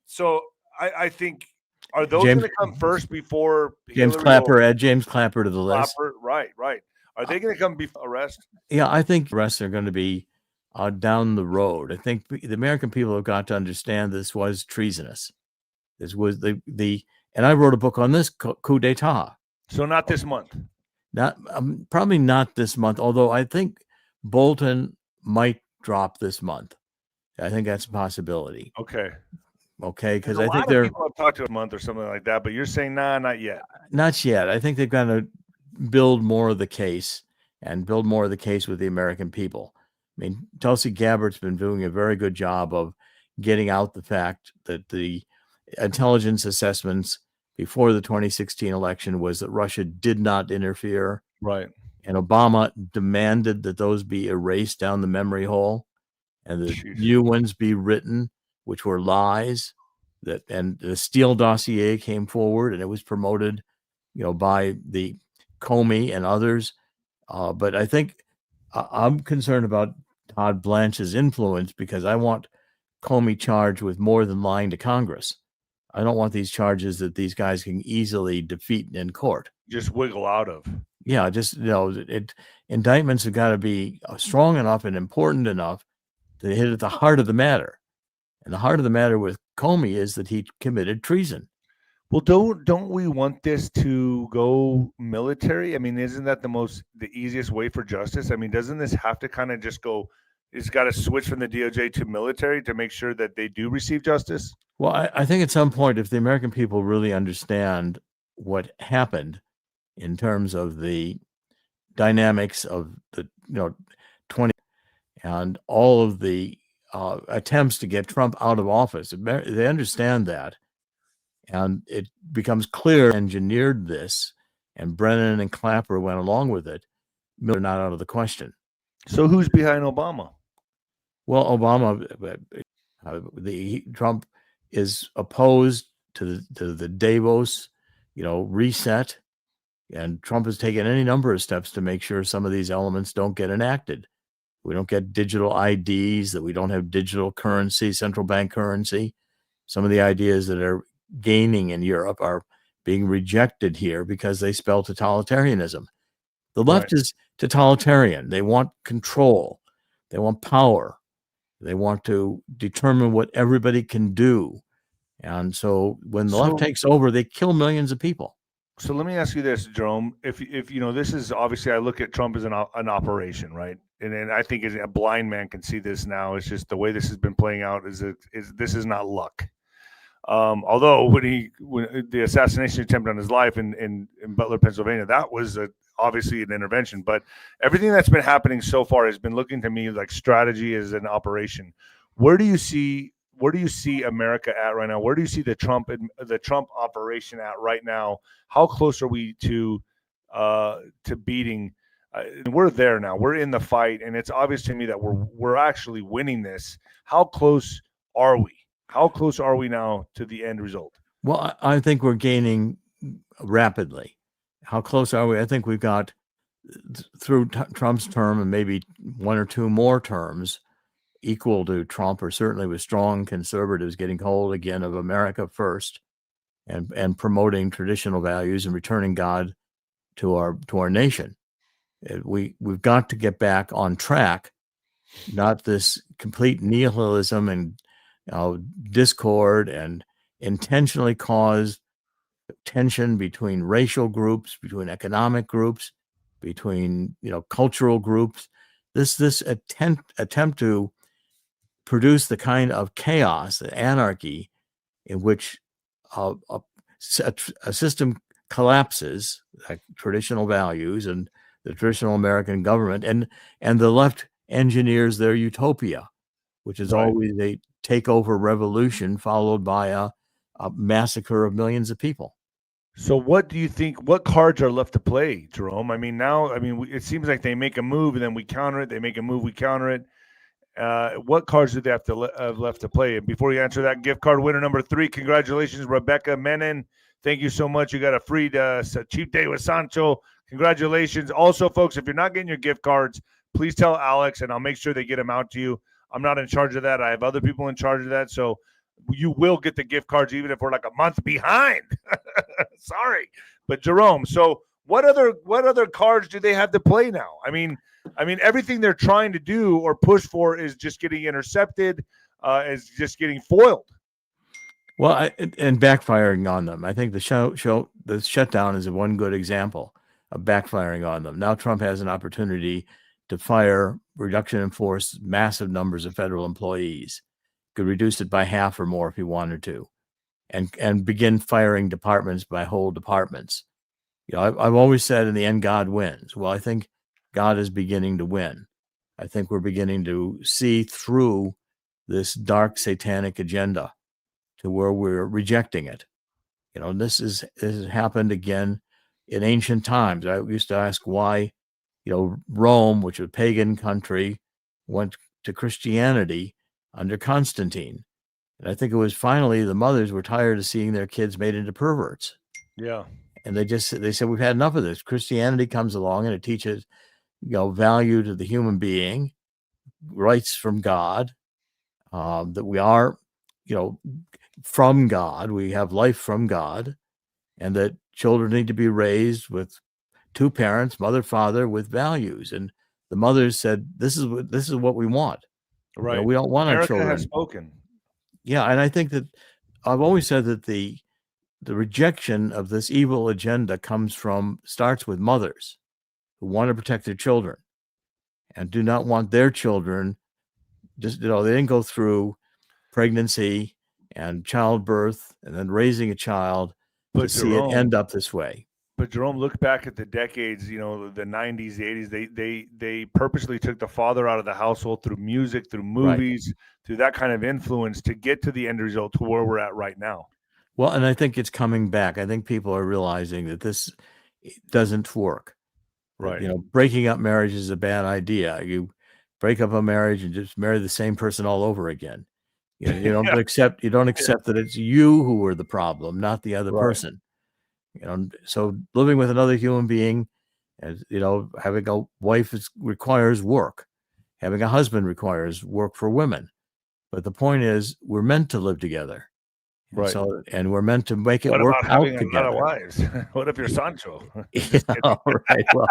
so I think are those going to come first before James Clapper? Add James Clapper to the list. Right. Are they going to come before arrest? Yeah, I think arrests are going to be down the road. I think the American people have got to understand this was treasonous. This was and I wrote a book on this coup d'etat. So not this month. Not probably not this month. Although I think Bolton might drop this month. I think that's a possibility. Okay, because I think people have talked to a month or something like that. But you're saying not yet. Not yet. I think they've got to build more of the case with the American people. I mean, 𝗬𝗪ce 𝗂𝘁's been doing a very good job of getting out the fact that the intelligence assessments before the 2016 election was that Russia did not interfere. Right. And Obama demanded that those be erased down the memory hole and the new ones be written, which were lies. And the Steele dossier came forward and it was promoted, by the Comey and others. But I think I'm concerned about Todd Blanche's influence because I want Comey charged with more than lying to Congress. I don't want these charges that these guys can easily defeat in court. Just wiggle out of. Yeah, indictments have got to be strong enough and important enough to hit at the heart of the matter. And the heart of the matter with Comey is that he committed treason. Well, don't we want this to go military? I mean, isn't that the easiest way for justice? I mean, doesn't this have to kind of just go? It's got to switch from the DOJ to military to make sure that they do receive justice. Well, I think at some point, if the American people really understand what happened in terms of the dynamics of the 20 and all of the attempts to get Trump out of office, they understand that. And it becomes clear engineered this, and Brennan and Clapper went along with it. They're not out of the question. So who's behind Obama? Well, Trump is opposed to the Davos, reset, and Trump has taken any number of steps to make sure some of these elements don't get enacted. We don't get digital IDs, that we don't have digital currency, central bank currency. Some of the ideas that are gaining in Europe are being rejected here because they spell totalitarianism. The left is totalitarian. They want control. They want power. They want to determine what everybody can do. And so when the left takes over, they kill millions of people. So let me ask you this, Jerome. If this is obviously, I look at Trump as an operation, right? And I think a blind man can see this now. It's just the way this has been playing out is this is not luck. Although when the assassination attempt on his life in Butler, Pennsylvania, that was obviously an intervention. But everything that's been happening so far has been looking to me like strategy as an operation. Where do you see where do you see America at right now? Where do you see the Trump operation at right now? How close are we to beating? We're there now. We're in the fight, and it's obvious to me that we're actually winning this. How close are we? How close are we now to the end result? Well, I think we're gaining rapidly. How close are we? I think we've got through Trump's term and maybe one or two more terms equal to Trump, or certainly with strong conservatives getting hold again of America first and promoting traditional values and returning God to our nation. We've got to get back on track, not this complete nihilism and discord and intentionally caused tension between racial groups, between economic groups, between cultural groups. This attempt to produce the kind of chaos, the anarchy, in which a system collapses, like traditional values and the traditional American government, and the left engineers their utopia, which is always a takeover revolution followed by a massacre of millions of people. So what do you think, what cards are left to play, Jerome? It seems like they make a move and then we counter it. They make a move, we counter it. What cards do they have left to play? And before you answer that, gift card winner number 3, congratulations, Rebecca Menon. Thank you so much. You got a free cheap day with Sancho. Congratulations. Also, folks, if you're not getting your gift cards, please tell Alex and I'll make sure they get them out to you. I'm not in charge of that. I have other people in charge of that. So you will get the gift cards even if we're like a month behind. Sorry. But Jerome, so what other cards do they have to play now? I mean, everything they're trying to do or push for is just getting intercepted, is just getting foiled. Well, and backfiring on them. I think the shutdown is one good example of backfiring on them. Now Trump has an opportunity to fire, reduction in force, massive numbers of federal employees. Could reduce it by half or more if he wanted to, and begin firing departments by whole departments. I've always said in the end, God wins. Well, I think God is beginning to win. I think we're beginning to see through this dark satanic agenda to where we're rejecting it. This has happened again in ancient times. I used to ask why, Rome, which was a pagan country, went to Christianity under Constantine. And I think it was finally the mothers were tired of seeing their kids made into perverts. Yeah. And they said, we've had enough of this. Christianity comes along and it teaches, value to the human being, rights from God, that we are, from God, we have life from God, and that children need to be raised with 2 parents, mother, father, with values. And the mothers said, this is what we want. Right. We don't want America our children. Has spoken. Yeah. And I think that I've always said that the rejection of this evil agenda starts with mothers who want to protect their children and do not want their children they didn't go through pregnancy and childbirth and then raising a child to see it end up this way. But Jerome, look back at the decades, the 90s, the 80s. They purposely took the father out of the household through music, through movies, through that kind of influence to get to the end result to where we're at right now. Well, and I think it's coming back. I think people are realizing that this doesn't work. Right. Breaking up marriage is a bad idea. You break up a marriage and just marry the same person all over again. You don't accept that it's you who are the problem, not the other person. So living with another human being, as having a wife requires work. Having a husband requires work for women. But the point is, we're meant to live together. Right. And we're meant to make it work out together. A lot of wives? What if you're Sancho? Right. Well,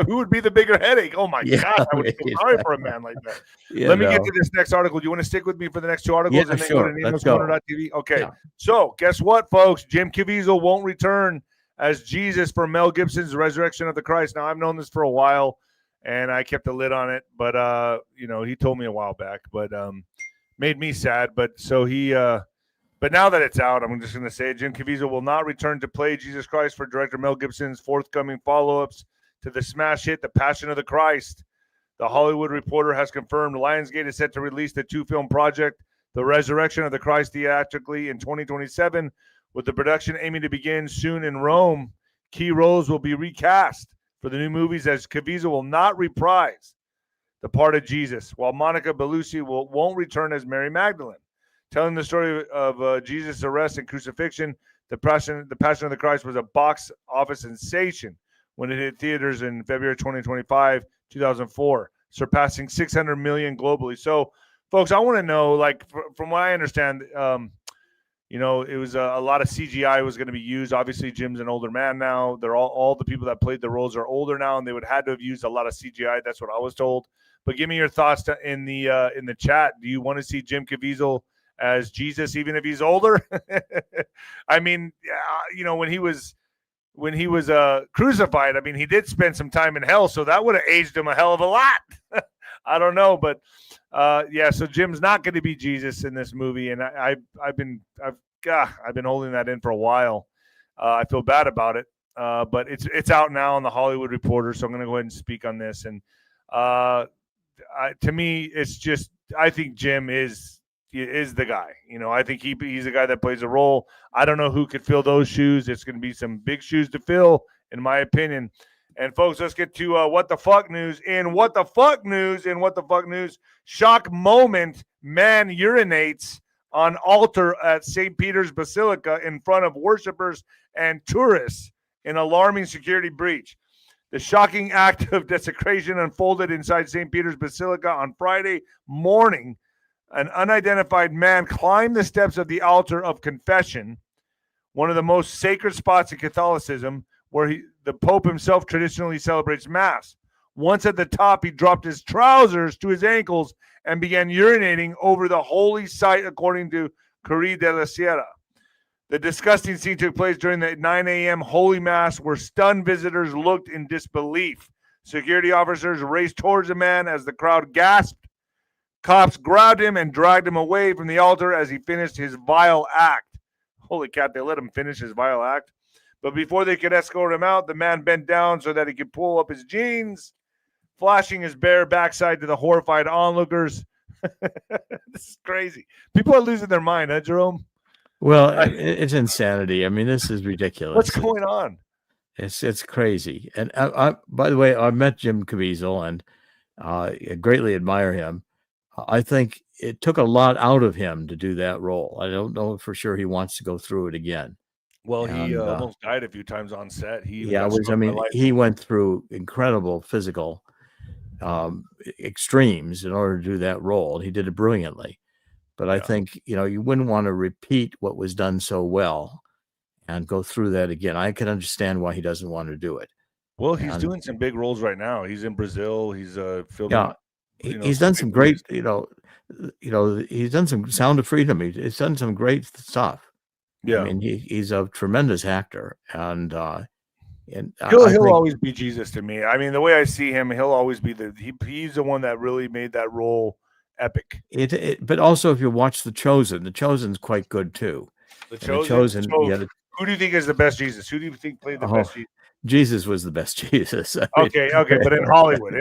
who would be the bigger headache? Oh my God, I would feel sorry for a man like that. Let me get to this next article. Do you want to stick with me for the next 2 articles? Yeah, sure. Let's go. Okay. Yeah. So guess what, folks? 𝗵𝗂𝗶𝗋 won't return as Jesus for Mel Gibson's Resurrection of the Christ. Now I've known this for a while, and I kept a lid on it, but he told me a while back, but made me sad. But so he. But now that it's out, I'm just going to say 𝗵𝗂𝗶𝗋 will not return to play Jesus Christ for director Mel Gibson's forthcoming follow-ups to the smash hit, The Passion of the Christ. The Hollywood Reporter has confirmed Lionsgate is set to release the 2-film project the resurrection of the Christ theatrically in 2027, with the production aiming to begin soon in Rome. Key roles will be recast for the new movies, as 𝗬𝗂𝗏 will not reprise the part of Jesus, while Monica Bellucci won't return as Mary Magdalene. Telling the story of Jesus' arrest and crucifixion, the Passion of the Christ was a box office sensation when it hit theaters in February 2004, surpassing 600 million globally. So, folks, I want to know, like, from what I understand, it was a lot of CGI was going to be used. Obviously, Jim's an older man now. They're all the people that played the roles are older now, and they would have had to have used a lot of CGI. That's what I was told. But give me your thoughts in the chat. Do you want to see Jim Caviezel as Jesus, even if he's older? I mean, when he was crucified, I mean, he did spend some time in hell, so that would have aged him a hell of a lot. I don't know, but so Jim's not going to be Jesus in this movie, and I've been holding that in for a while. I feel bad about it, but it's out now on the Hollywood Reporter, so I'm going to go ahead and speak on this. And to me, it's just, I think Jim is the guy. I think he's the guy that plays a role. I don't know who could fill those shoes. It's going to be some big shoes to fill, in my opinion. And folks, let's get to what the fuck news. In what the fuck news, shock moment: man urinates on altar at St. Peter's Basilica in front of worshipers and tourists in alarming security breach. The shocking act of desecration unfolded inside St. Peter's Basilica on Friday morning. An unidentified man climbed the steps of the altar of confession, one of the most sacred spots in Catholicism, where the Pope himself traditionally celebrates Mass. Once at the top, he dropped his trousers to his ankles and began urinating over the holy site, according to 𝗀𝗃 de la Sierra. The disgusting scene took place during the 9 a.m. Holy Mass, where stunned visitors looked in disbelief. Security officers raced towards the man as the crowd gasped. Cops grabbed him and dragged him away from the altar as he finished his vile act. Holy cat, they let him finish his vile act. But before they could escort him out, the man bent down so that he could pull up his jeans, flashing his bare backside to the horrified onlookers. This is crazy. People are losing their mind, huh, Jerome? Well, it's insanity. I mean, this is ridiculous. What's going on? It's crazy. And I by the way, I met Jim Caviezel, and I greatly admire him. I think it took a lot out of him to do that role. I don't know for sure he wants to go through it again. Well, he almost died a few times on set. He went through incredible physical extremes in order to do that role. He did it brilliantly. But I think, you wouldn't want to repeat what was done so well and go through that again. I can understand why he doesn't want to do it. Well, he's doing some big roles right now. He's in Brazil. He's filming. Yeah. He's done some great, he's done some Sound of Freedom. He's done some great stuff. Yeah, I mean, he's a tremendous actor, and he'll always be Jesus to me. I mean, the way I see him, he'll always be he's the one that really made that role epic. But also, if you watch The Chosen's quite good too. The Chosen. Who do you think is the best Jesus? Who do you think played the best Jesus? Jesus was the best Jesus. Okay, but in Hollywood.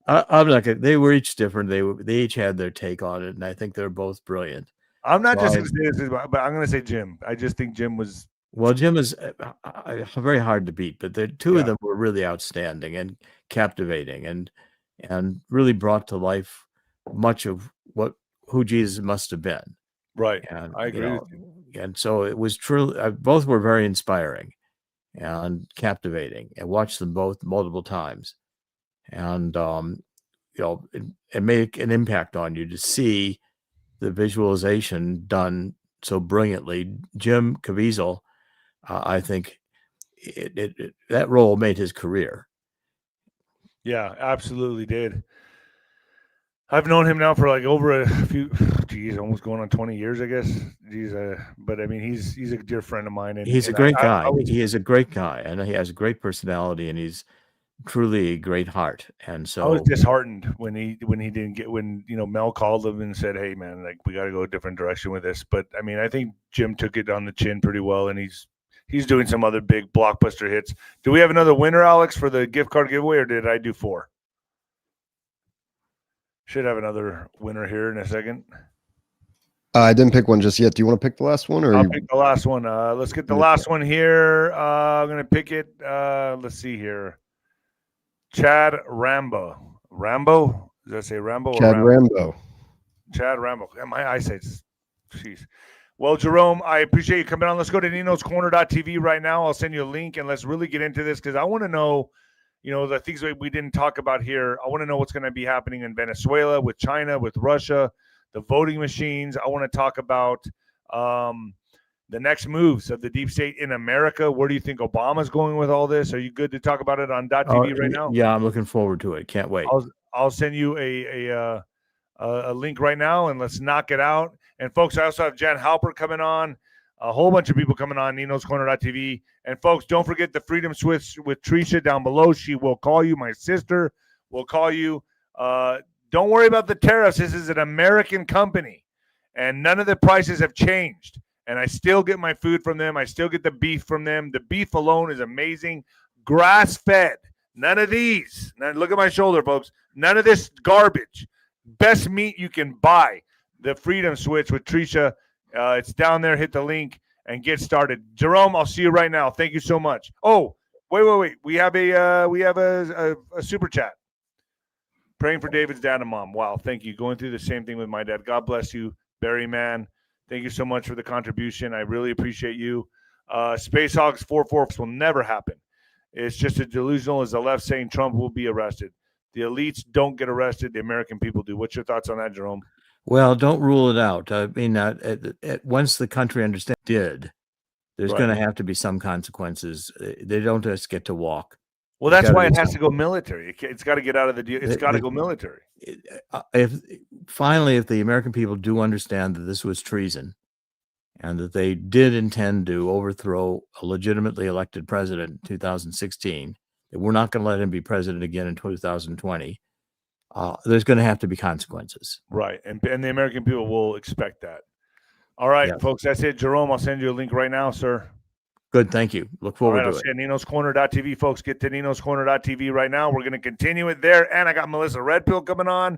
I'm not gonna. They were each different. They each had their take on it, and I think they're both brilliant. I'm not just going to say this, but I'm going to say Jim. I just think Jim was. Well, Jim is very hard to beat, but the two of them were really outstanding and captivating, and really brought to life much of who Jesus must have been. Right, and I agree with you. And so it was truly. Both were very inspiring and captivating, and watched them both multiple times, and it made an impact on you to see the visualization done so brilliantly. Jim Caviezel, I think that role made his career. Yeah, absolutely did. I've known him now for like over a few, almost going on 20 years, I guess. But I mean, he's a dear friend of mine, and he's a great guy. He is a great guy, and he has a great personality, and he's truly a great heart. And so I was disheartened when he didn't get, when Mel called him and said, "Hey man, like we got to go a different direction with this." But I mean, I think Jim took it on the chin pretty well, and he's doing some other big blockbuster hits. Do we have another winner, Alex, for the gift card giveaway, or did I do 4? Should have another winner here in a second. I didn't pick one just yet. Do you want to pick the last one, or I'll pick the last one. Let's get the last one here. I'm gonna pick it. Let's see here. 𝗬𝗵𝗶𝗹. Rambo? Does that say Rambo? 𝗬𝗵𝗶𝗹. 𝗬𝗵𝗶𝗹. My eyesight's, jeez. Well, Jerome, I appreciate you coming on. Let's go to 𝗬𝗂𝗠𝗃𝗏 right now. I'll send you a link, and let's really get into this because I want to know, the things that we didn't talk about here. I want to know what's going to be happening in Venezuela, with China, with Russia, the voting machines. I want to talk about the next moves of the deep state in America. Where do you think Obama's going with all this? Are you good to talk about it on .tv right now? Yeah, I'm looking forward to it. Can't wait. I'll send you a link right now, and let's knock it out. And folks, I also have Jan Halper coming on, a whole bunch of people coming on 𝗬𝗂𝗠𝗃𝗏. And folks, don't forget the Freedom Switch with 𝗬𝗃𝗃 down below. She will call you. My sister will call you. Don't worry about the tariffs. This is an American company, and none of the prices have changed. And I still get my food from them. I still get the beef from them. The beef alone is amazing. Grass-fed. None of these. Now, look at my shoulder, folks. None of this garbage. Best meat you can buy. The Freedom Switch with 𝗬𝗃𝗃. It's down there. Hit the link and get started. Jerome, I'll see you right now. Thank you so much. Oh, wait. We have a super chat. Praying for David's dad and mom. Wow, thank you. Going through the same thing with my dad. God bless you, Barry, man. Thank you so much for the contribution. I really appreciate you. Space Hogs 4/4 will never happen. It's just as delusional as the left saying Trump will be arrested. The elites don't get arrested. The American people do. What's your thoughts on that, Jerome? Well, don't rule it out. I mean, once the country understands there's Right. going to have to be some consequences. They don't just get to walk. Well, that's why it has to go military. It's got to get out of the deal. It's got to go military. If the American people do understand that this was treason and that they did intend to overthrow a legitimately elected president in 2016, that we're not going to let him be president again in 2020, there's going to have to be consequences. Right. And the American people will expect that. All right, folks, that's it. Jerome, I'll send you a link right now, sir. Good, thank you. Look forward to it. I'll see you at 𝗬𝗂𝗠𝗃𝗏, folks. Get to 𝗬𝗂𝗠𝗃𝗏 right now. We're going to continue it there. And I got Melissa Redpill coming on.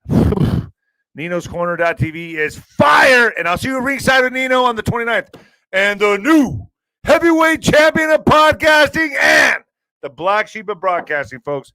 𝗬𝗂𝗠𝗃𝗏 is fire. And I'll see you ringside with Nino on the 29th. And the new heavyweight champion of podcasting and the black sheep of broadcasting, folks.